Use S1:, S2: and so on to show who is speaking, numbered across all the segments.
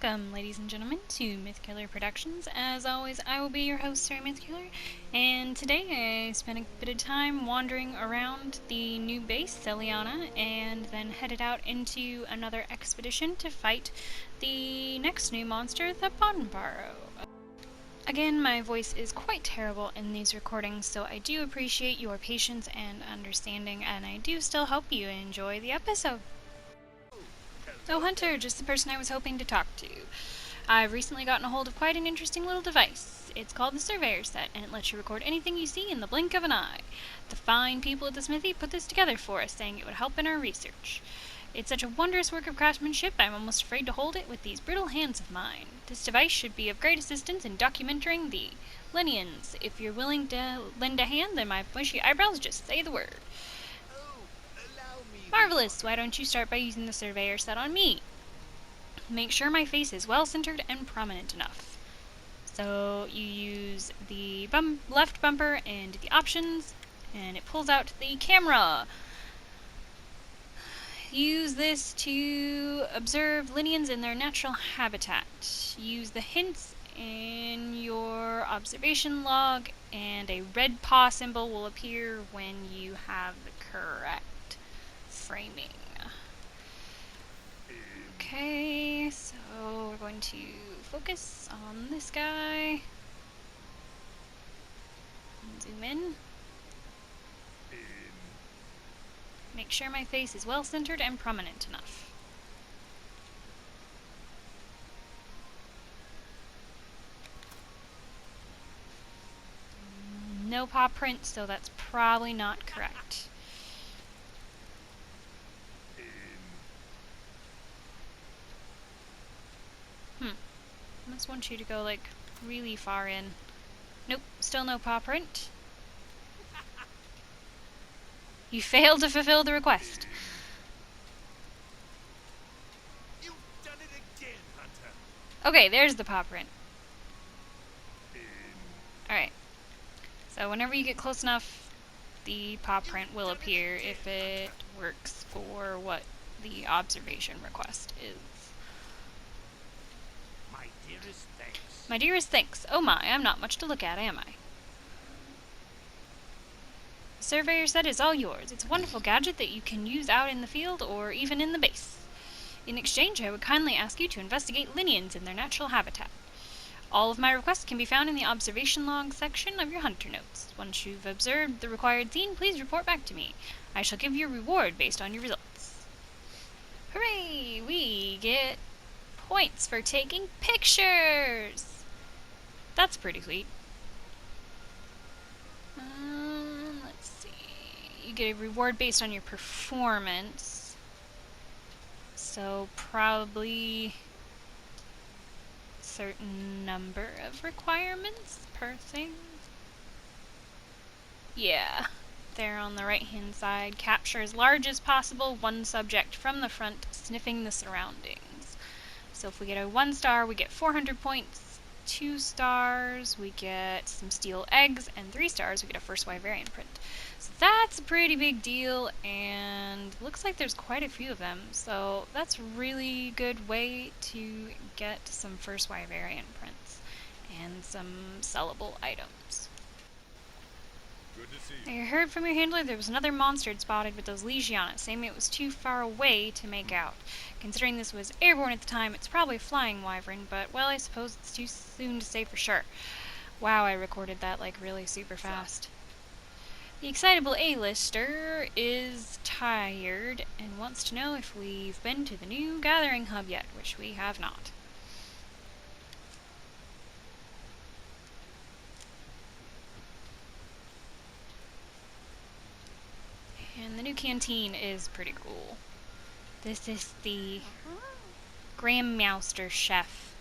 S1: Welcome, ladies and gentlemen, to Mythkiller Productions. As always, I will be your host, SiriMythkiller, and today I spent a bit of time wandering around the new base, Seliana, and then headed out into another expedition to fight the next new monster, the Bonbaro. Again, my voice is quite terrible in these recordings, so I do appreciate your patience and understanding, and I do still hope you enjoy the episode. Oh, Hunter, just the person I was hoping to talk to. I've recently gotten a hold of quite an interesting little device. It's called the Surveyor Set, and it lets you record anything you see in the blink of an eye. The fine people at the Smithy put this together for us, saying it would help in our research. It's such a wondrous work of craftsmanship, I'm almost afraid to hold it with these brittle hands of mine. This device should be of great assistance in documenting the lineans. If you're willing to lend a hand, then my bushy eyebrows just say the word. Marvelous! Why don't you start by using the Surveyor Set on me? Make sure my face is well centered and prominent enough. So you use the left bumper and the options, and it pulls out the camera. Use this to observe lineans in their natural habitat. Use the hints in your observation log, and a red paw symbol will appear when you have the correct framing. Okay, so we're going to focus on this guy. Zoom in. Make sure my face is well centered and prominent enough. No paw print, so that's probably not correct. I just want you to go, like, really far in. Nope, still no paw print. You failed to fulfill the request.
S2: You've done it again, Hunter.
S1: Okay, there's the paw print. Alright. So whenever you get close enough, the paw print will appear if it works for what the observation request is.
S2: My dearest thanks.
S1: My dearest thanks. Oh my, I'm not much to look at, am I? The Surveyor Set is all yours. It's a wonderful gadget that you can use out in the field or even in the base. In exchange, I would kindly ask you to investigate lineans in their natural habitat. All of my requests can be found in the observation log section of your hunter notes. Once you've observed the required scene, please report back to me. I shall give you a reward based on your results. Hooray! We get points for taking pictures! That's pretty sweet. Let's see. You get a reward based on your performance. So probably certain number of requirements per thing. Yeah. There on the right hand side, capture as large as possible one subject from the front, sniffing the surroundings. So if we get a 1 star, we get 400 points. 2 stars, we get some steel eggs, and 3 stars, we get a first Y variant print. So that's a pretty big deal, and looks like there's quite a few of them, so that's a really good way to get some first Y variant prints and some sellable items.
S2: Good to see you.
S1: I heard from your handler there was another monster it spotted with those leash on it, saying it was too far away to make out. Considering this was airborne at the time, it's probably a flying wyvern, but, well, I suppose it's too soon to say for sure. Wow, I recorded that, like, really super fast. The excitable A-lister is tired and wants to know if we've been to the new gathering hub yet, which we have not. And the new canteen is pretty cool. This is the Graham Mouster chef.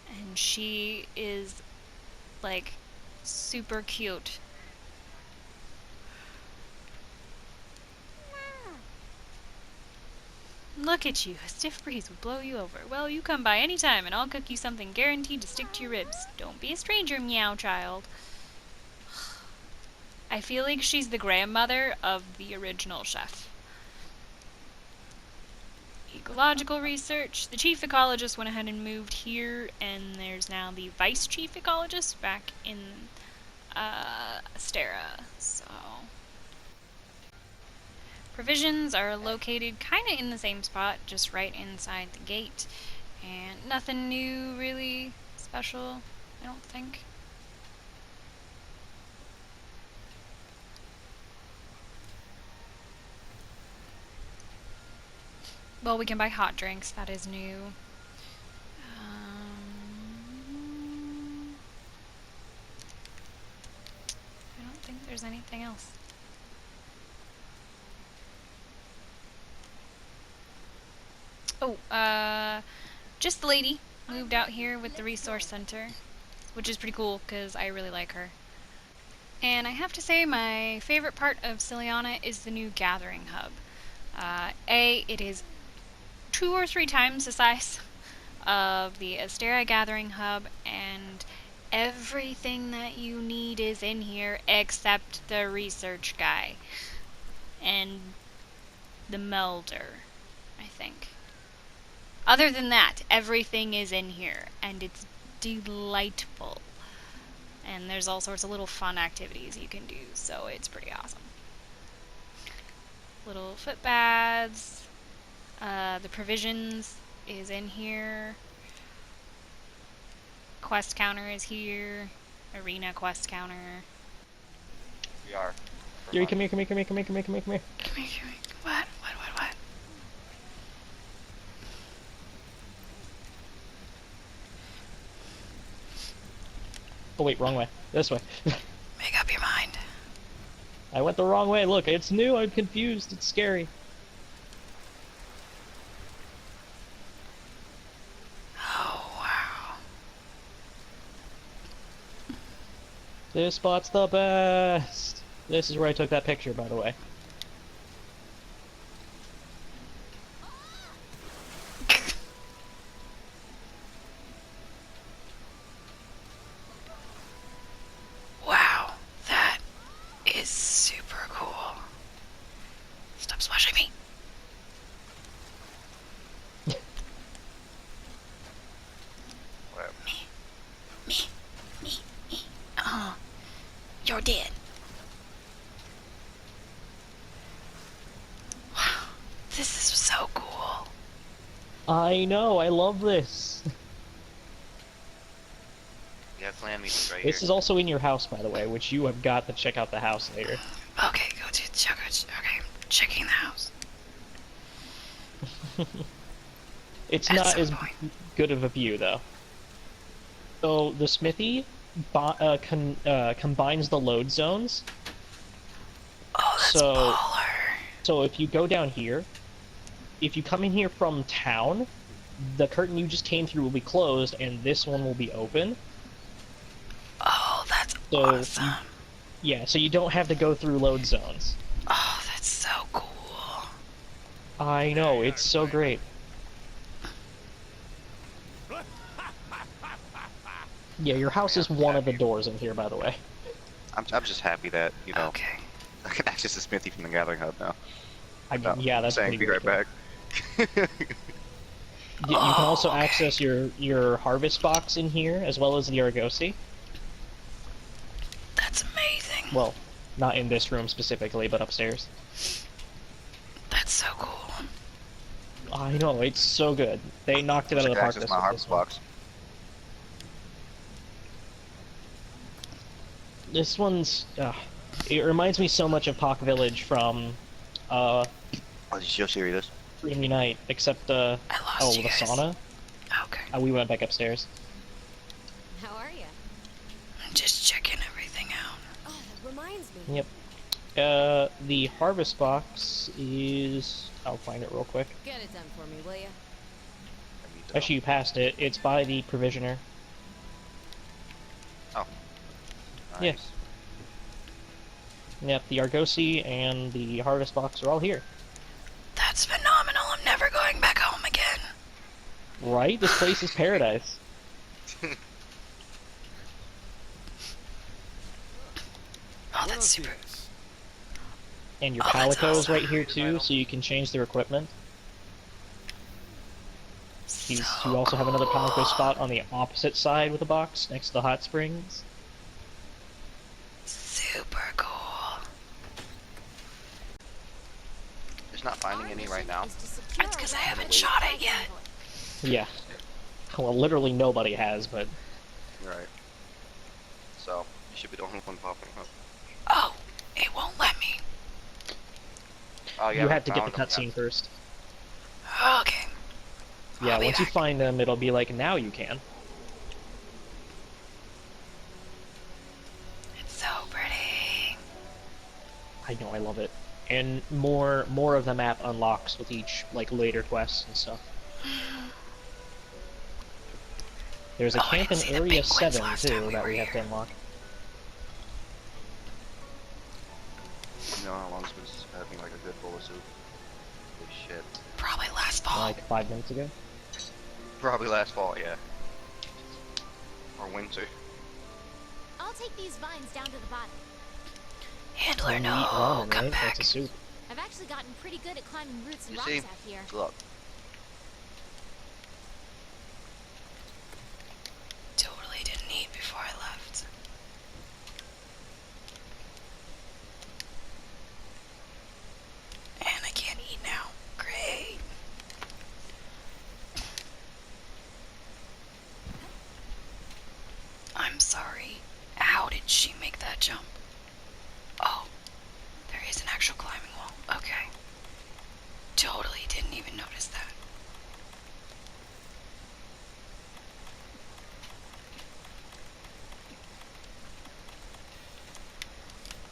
S1: And she is, like, super cute. Look at you, a stiff breeze would blow you over. Well, you come by any time and I'll cook you something guaranteed to stick to your ribs. Don't be a stranger, meow child. I feel like she's the grandmother of the original chef. ecological research. The chief ecologist went ahead and moved here, and there's now the vice chief ecologist back in Astera. So provisions are located kind of in the same spot, just right inside the gate, and nothing new really special, I don't think. Well, we can buy hot drinks, that is new. I don't think there's anything else. Oh, just the lady moved out here with the resource center, which is pretty cool because I really like her. And I have to say my favorite part of Seliana is the new gathering hub. It is 2 or 3 times the size of the Astera gathering hub, and everything that you need is in here except the research guy and the melder, I think. Other than that, everything is in here, and it's delightful. And there's all sorts of little fun activities you can do, so it's pretty awesome. Little footbaths. The provisions is in here. Quest counter is here. Arena quest counter.
S3: We are.
S4: Yuri, come here, come here, come here, come here, come here, come here, come here.
S1: Come here, come here. What?
S4: Oh wait, wrong way. This way.
S1: Make up your mind.
S4: I went the wrong way. Look, it's new. I'm confused. It's scary.
S1: Oh, wow.
S4: This spot's the best. This is where I took that picture, by the way.
S1: Wow, that is super cool. Stop smushing me. Me. You're dead. Wow, this is so cool.
S4: I know. I love this.
S3: Yeah, clan meeting's right
S4: This
S3: here.
S4: is also in your house, by the way, which you have got to check out the house later.
S1: Okay, go to check. Okay, I'm checking the house.
S4: It's
S1: At
S4: not
S1: some
S4: as
S1: point.
S4: good of a view, though. So the Smithy combines the load zones.
S1: Oh, that's
S4: So-
S1: baller.
S4: So if you go down here, if you come in here from town, the curtain you just came through will be closed, and this one will be open.
S1: Oh, that's
S4: So,
S1: awesome.
S4: Yeah, so you don't have to go through load zones.
S1: Oh, that's so cool.
S4: I know, it's so great. Yeah, your house is one of the doors in here, by the way.
S3: I'm just happy that, you know,
S1: Okay.
S3: I can access the Smithy from the Gathering Hub now.
S4: I mean,
S3: No,
S4: yeah, that's
S3: saying
S4: pretty
S3: be right
S4: great.
S3: back.
S4: You can also
S1: okay.
S4: access your harvest box in here, as well as the Argosy.
S1: That's amazing.
S4: Well, not in this room specifically, but upstairs.
S1: That's so cool.
S4: I know, it's so good. They knocked it out
S3: I
S4: of the
S3: can
S4: park
S3: access
S4: this
S3: my
S4: one.
S3: harvest box.
S4: This one's, it reminds me so much of Pock Village from,
S3: Oh, did you show Siri this?
S4: Freedom Unite, except,
S1: I lost you
S4: the
S1: guys.
S4: sauna.
S1: Okay.
S4: We went back upstairs.
S5: How are you?
S1: I'm just checking everything out.
S5: Oh, that reminds me.
S4: Yep. The harvest box is... I'll find it real quick.
S5: Get it done for me, will you?
S3: I need to
S4: Actually, you passed it. It's by the provisioner.
S3: know. Nice.
S4: Yeah. Yep, the Argosy and the harvest box are all here.
S1: That's phenomenal. I'm never going back home again.
S4: Right? This place is paradise.
S1: Oh, that's super.
S4: And your
S1: Oh, that's
S4: Palico is
S1: awesome.
S4: right here too, so you can change their equipment. You also have another Ponko spot on the opposite side with a box next to the hot springs.
S1: Super cool.
S3: Just not finding any right now.
S1: That's because I haven't shot it yet.
S4: Yeah. Well, literally nobody has, but...
S3: Right. So, you should be the only one popping up.
S1: Oh, it won't let me.
S3: Oh,
S4: you have to get the cutscene first.
S1: Okay.
S4: Yeah, once you
S1: back.
S4: find them, it'll be like, now you can.
S1: It's so pretty.
S4: I know, I love it. And more of the map unlocks with each, like, later quests and stuff. There's a camp in Area 7, too, that we have to unlock.
S3: You know how long it's been since having like a good bowl of soup? Holy shit.
S1: Probably last fall.
S4: Like 5 minutes ago?
S3: Probably last fall, yeah. Or winter.
S5: I'll take these vines down to the bottom.
S1: Handler,
S4: When you
S1: no,
S4: eat ramen,
S1: come
S4: right?
S1: back.
S4: That's a soup.
S5: I've actually gotten pretty good at climbing roots and
S3: You
S5: rocks
S3: see?
S5: out here.
S3: Look.
S1: Totally didn't eat before I left. And I can't eat now. Great. I'm sorry. How did she make that jump? Oh, there is an actual climbing wall. Okay. Totally didn't even notice that.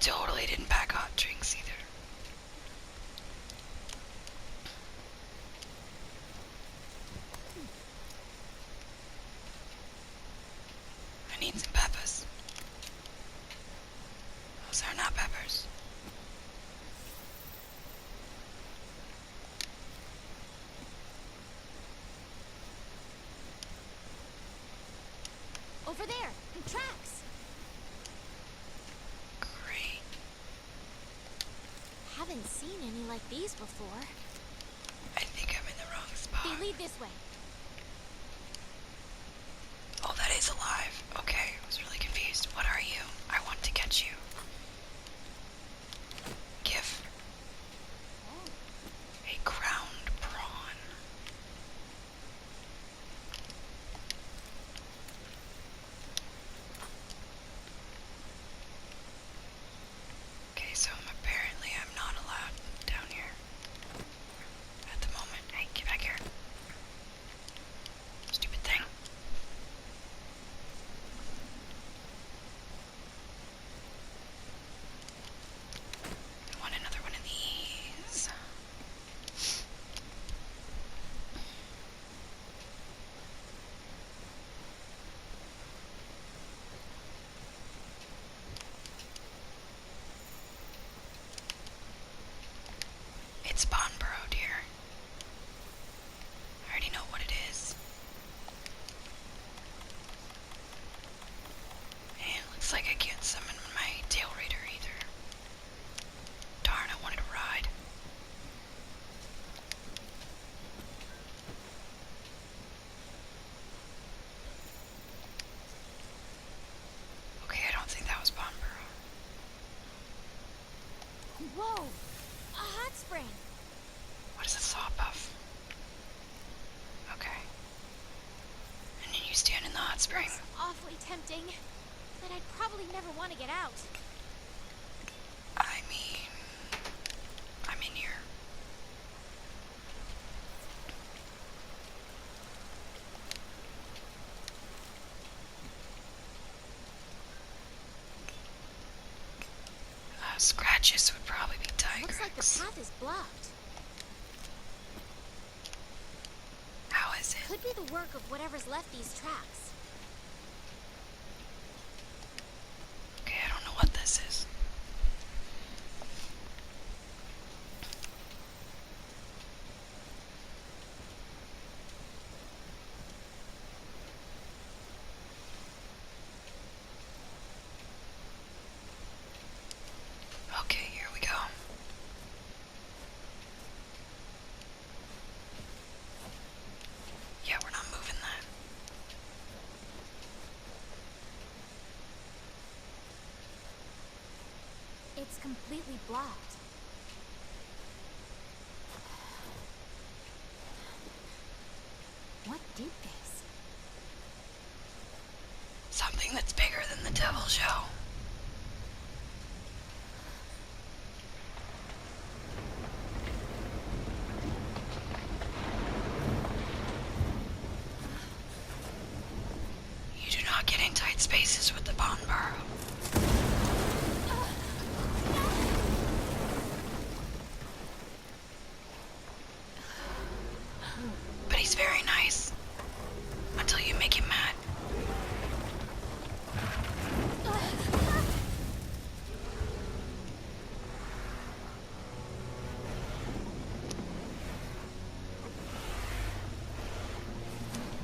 S1: Totally didn't pack hot drinks either. I need some peppers. Those are not peppers.
S5: Over there, the tracks.
S1: Great.
S5: Haven't seen any like these before.
S1: I think I'm in the wrong spot.
S5: They lead this way.
S1: Oh, that is alive. Okay, I was really confused. What are you? I want to catch you. Give. A crowned prawn. Okay, so apparently I'm not allowed down here. At the moment. Hey, get back here. Stupid thing. I want another one of these. It's Bonbaro, dear. I already know what it is. And it looks like I can't summon my tail raider either. Darn, I wanted to ride. Okay, I don't think that was Bonbaro.
S5: Whoa! A hot spring!
S1: What is a saw puff? Okay. And then you stand in the hot spring.
S5: Looks awfully tempting, but I'd probably never want to get out.
S1: I mean, I'm in here. Scratches would probably be
S5: Looks like the
S1: tigers.
S5: path is blocked.
S1: How is it?
S5: Could be the work of whatever's left these tracks.
S1: Okay, I don't know what this is. Okay, here we go.
S5: blocked. What did this?
S1: Something that's bigger than the devil show. You do not get in tight spaces with the Bonbaro. But he's very nice. Until you make him mad.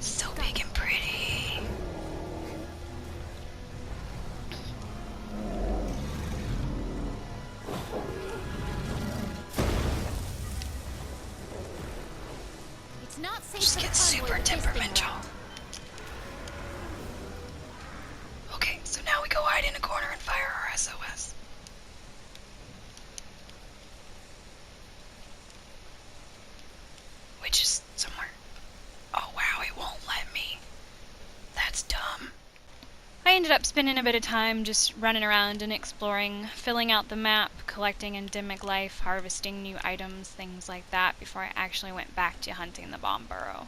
S1: So big and pretty.
S5: It's not safe
S1: Just
S5: for the
S1: get
S5: convoy
S1: super
S5: with this thing
S1: temperamental.
S5: around.
S1: Okay, so now we go hide in a corner and fire our SOS. Which is somewhere. Oh wow, it won't let me. That's dumb. I ended up spending a bit of time just running around and exploring, filling out the map, collecting endemic life, harvesting new items, things like that, before I actually went back to hunting the Bonbaro.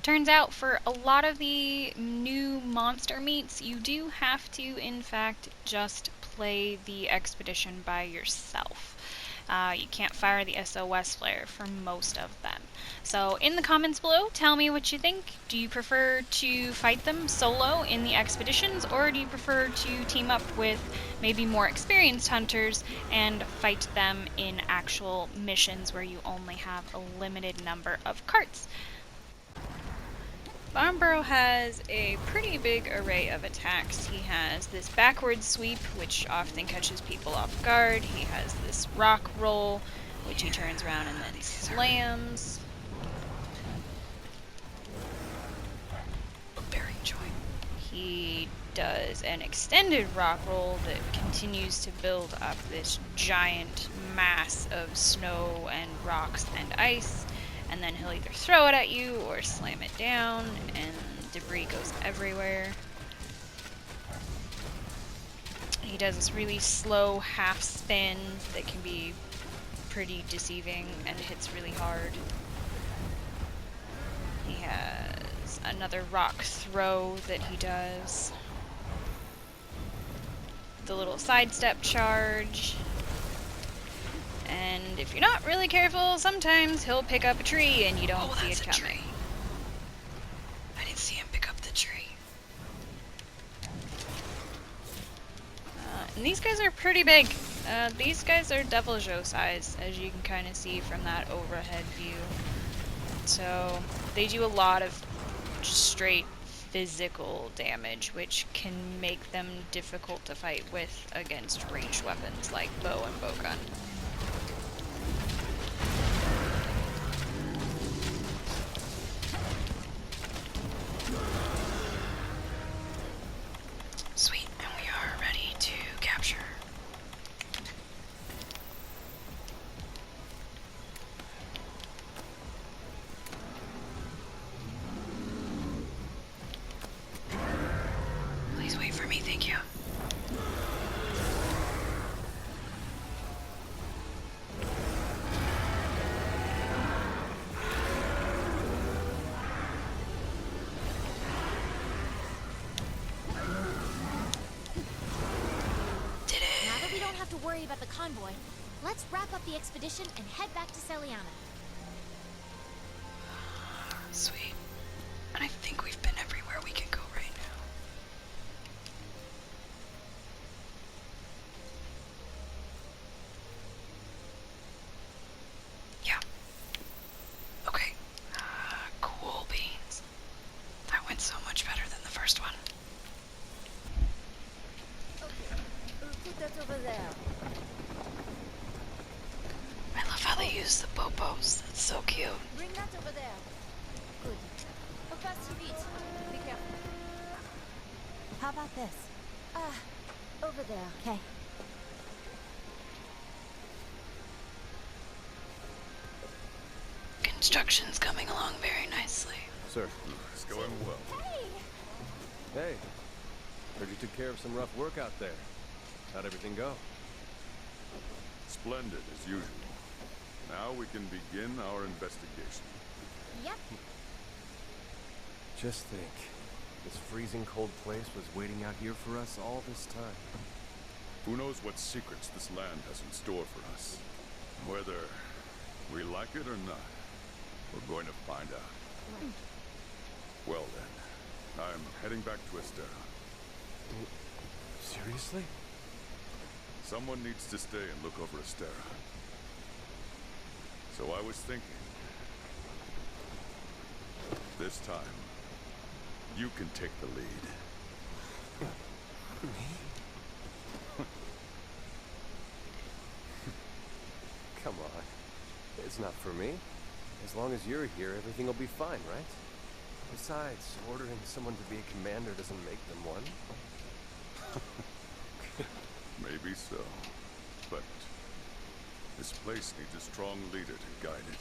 S1: Turns out for a lot of the new monster meats, you do have to, in fact, just play the expedition by yourself. You can't fire the SOS flare for most of them. So in the comments below, tell me what you think. Do you prefer to fight them solo in the expeditions, or do you prefer to team up with maybe more experienced hunters and fight them in actual missions where you only have a limited number of carts? Bonbaro has a pretty big array of attacks. He has this backward sweep, which often catches people off guard. He has this rock roll, which he turns around and then slams. Bearing joint. He does an extended rock roll that continues to build up this giant mass of snow and rocks and ice. And then he'll either throw it at you or slam it down, and debris goes everywhere. He does this really slow half spin that can be pretty deceiving and hits really hard. He has another rock throw that he does. The little sidestep charge. And if you're not really careful, sometimes he'll pick up a tree and you don't see it coming. I didn't see him pick up the tree. And these guys are pretty big. These guys are Devil Joe size, as you can kind of see from that overhead view. So they do a lot of just straight physical damage, which can make them difficult to fight with against ranged weapons like bow and bowgun. Sweet, and we are ready to capture. Please wait for me, thank you.
S5: Worry about the convoy. Let's wrap up the expedition and head back to Seliana.
S1: Sweet. And I think we've been everywhere we can go right now. Yeah. Okay. Cool beans. That went so much better than the first one.
S5: Put that over there.
S1: I love how they use the bobos. That's so cute.
S5: Bring that over there. Good. Be careful. How about this? Over there. Okay.
S1: construction's coming along very nicely.
S6: Sir.
S2: It's going well.
S6: Hey. Heard you took care of some rough work out there. How'd everything go?
S2: Splendid, as usual. Now we can begin our investigation.
S5: Yep.
S6: Just think. This freezing cold place was waiting out here for us all this time.
S2: Who knows what secrets this land has in store for us? Whether we like it or not, we're going to find out.
S5: Right.
S2: Well then, I'm heading back to Estera.
S6: Seriously?
S2: Someone needs to stay and look over Estera. So I was thinking, this time, you can take the lead.
S6: Come on. It's not for me. As long as you're here, everything will be fine, right? Besides, ordering someone to be a commander doesn't make them one.
S2: Maybe so. But this place needs a strong leader to guide it.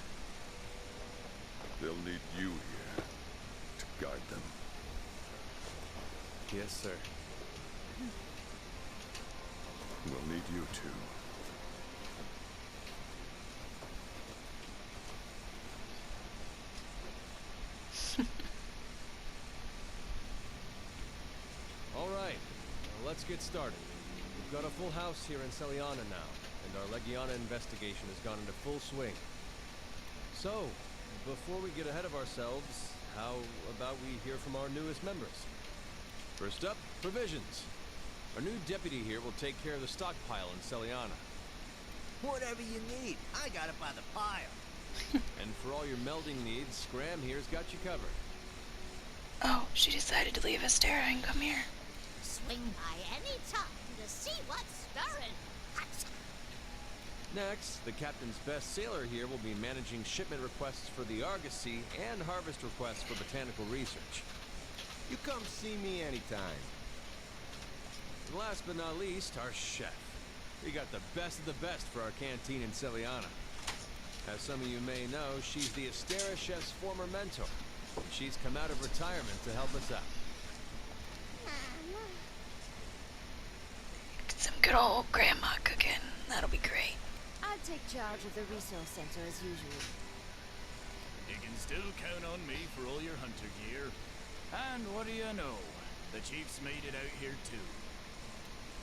S2: They'll need you here to guide them.
S6: Yes, sir.
S2: We'll need you too.
S6: All right, now let's get started. We've got a full house here in Seliana now, and our Legiana investigation has gone into full swing. So, before we get ahead of ourselves, how about we hear from our newest members? First up, provisions. Our new deputy here will take care of the stockpile in Seliana.
S7: Whatever you need, I got it by the pile.
S6: And for all your melding needs, Scram here's got you covered.
S1: Oh, she decided to leave Estera and come here.
S5: Swing by any time to see what's stirring.
S6: Next, the captain's best sailor here will be managing shipment requests for the Argosy and harvest requests for botanical research.
S7: You come see me anytime.
S6: And last but not least, our chef. We got the best of the best for our canteen in Seliana. As some of you may know, she's the Estera chef's former mentor. And she's come out of retirement to help us out.
S1: Some good old grandma cooking. That'll be great.
S5: I'll take charge of the resource center as usual.
S8: You can still count on me for all your hunter gear. And what do you know? The chief's made it out here too.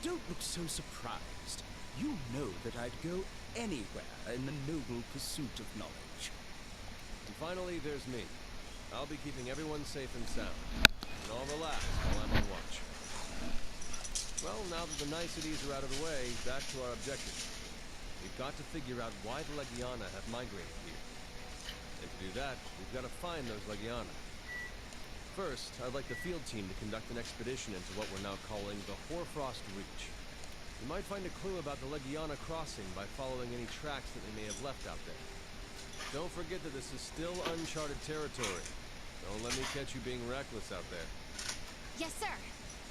S7: Don't look so surprised. You know that I'd go anywhere in the noble pursuit of knowledge.
S6: And finally, there's me. I'll be keeping everyone safe and sound. And all relax while I'm on watch. Well, now that the niceties are out of the way, back to our objective. We've got to figure out why the Legiana have migrated here. And to do that, we've got to find those Legiana. First, I'd like the field team to conduct an expedition into what we're now calling the Hoarfrost Reach. We might find a clue about the Legiana crossing by following any tracks that they may have left out there. Don't forget that this is still uncharted territory. Don't let me catch you being reckless out there.
S5: Yes, sir.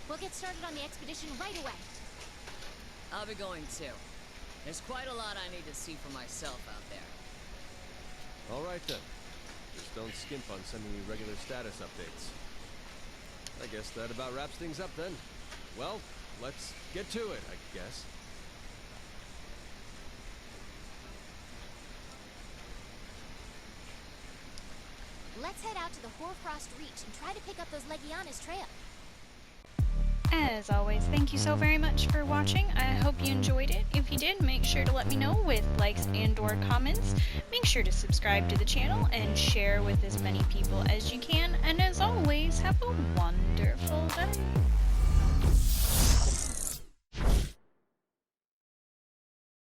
S5: We'll get started on the expedition right away.
S9: I'll be going too. There's quite a lot I need to see for myself out there.
S6: All right then. Just don't skimp on sending me regular status updates. I guess that about wraps things up then. Well, let's get to it, I guess.
S5: Let's head out to the Hoarfrost Reach and try to pick up those Legiana's trail.
S1: As always, thank you so very much for watching. I hope you enjoyed it. If you did, make sure to let me know with likes and or comments. Make sure to subscribe to the channel and share with as many people as you can. And as always, have a wonderful day.